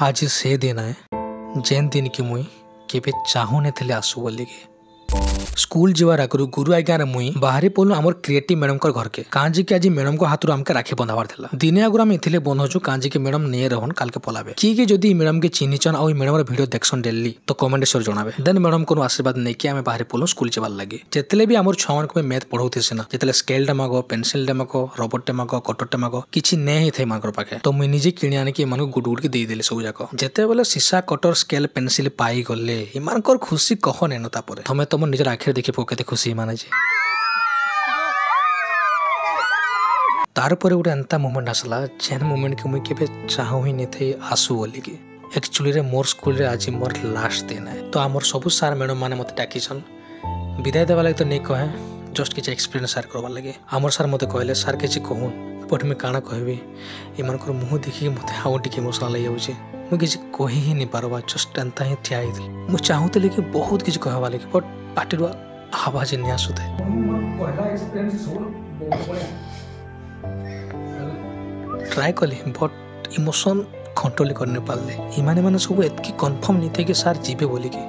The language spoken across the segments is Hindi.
आज से दिन है जेन दिन की मुई केबे चाहू नथिले आसु बोलिके स्कूल जीवार आगु गुरु आज्ञा मुई बाहरी पड़ू आम क्रिएटिव मैडम घर के कांजी के आज मैडम को हाथ आमके राखी बंधाबार था दिने आगु आम इथिले बंधुचु कांजी के मैडम नहीं रहन काल के पलाबे किए जदि मैडम के चिन्हचन और मैडम वीडियो देखसन डेली तो कमेंट से जनाबे देन मैडम को आशीर्वाद नहीं कि आम बाहर पड़ू स्कूल जाबार लगे जिते भी आम छुआ मान मैथ पढ़ाऊे सीना जिते स्केल माग पेनसिल माग रबर माग कटर माग किसी नहीं थे मान पाखे तो मुझे निजे किणी आनिक गुड गुड के देदेली सब जाक जिते बेले सीसा कटर स्केल पेनसिल पाई गले इमान खुशी कह नेन तमें तुम निजर आखिर देखी पके खुशी माने तार पर गोटे एंता मुमेंट आसला जेन मुमेंट के मुझे चाहू ही नहीं थे आसु बोलिकी एक्चुअली मोर स्कूल आज मोर लास्ट दिन है तो आमर सबू सार मैडम मैंने मत डाकिछन विदाय देवा लगे तो नहीं कहे जस्ट किसी एक्सपीरियंस शेयर करवा लगे आमर सार मत कहले सार किसी कहून बट मुझे काଣା कहबी इन मुँह देखिए मत आउ टे इमोशनल हो जाऊे मुझे किसी कही ही नहीं पार्बा जस्ट एंता ही ठिया मुझे चाहूली कि बहुत किसी कहवा लगे बट पार्टी आवाज नहीं आसुते ट्राए कली बट इमोशन कंट्रोल करने पारे इमाने माने सब एतकी कन्फर्म नहीं थे कि सार जीवे बोलिकी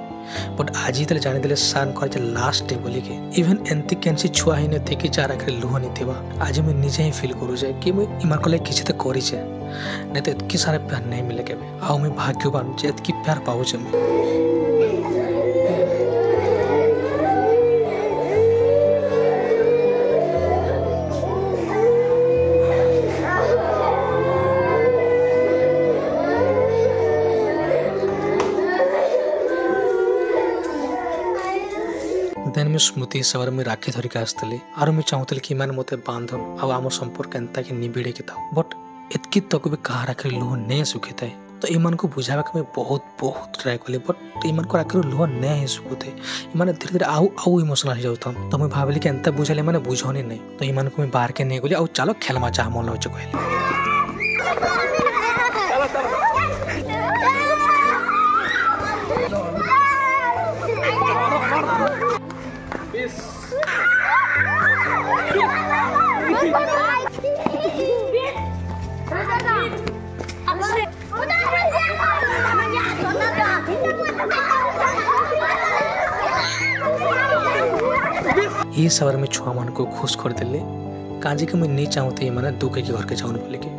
बट आज ही जानी सार कर लास्ट डे बोलिकी इवेन एमती कैंसी छुआ ही नहीं थे कि जार आखिर लुह नहीं थी आज मुझे निजे ही फिल करूचे कि मुझे इमान को किसी तो करीचे नहीं तो एतकी सारे प्यार नहीं मिले के आउ मुझे भाग्यवान एतकी प्यार पाऊचे मुझे देन मैं स्मृति हिसाब से राखी धरिक आसती और मुझे चाहूली कि मत बांधन आम संपर्क एंता कि निबिड़े के था बट एतकी तक भी कहा आखिर लुह नहीं सुखी था तो इन को बुझावा मुझे बहुत बहुत ट्राए कली बट इन आखिर लुह नहीं सुखुते इन धीरे धीरे आउ आउ इमोशनल हो जाता तो मुझे भाविली कि एंता बुझाले मैंने बुझनी नहीं तो इन को मुझे बाहर के नहीं गली और चलो खेलमा जहाँ मन लगे कहली ये सवार में छुआ मान को खुश कर दिले काजी के मुझे नहीं चाहते मैंने दुखे के घर के जाऊन बोले के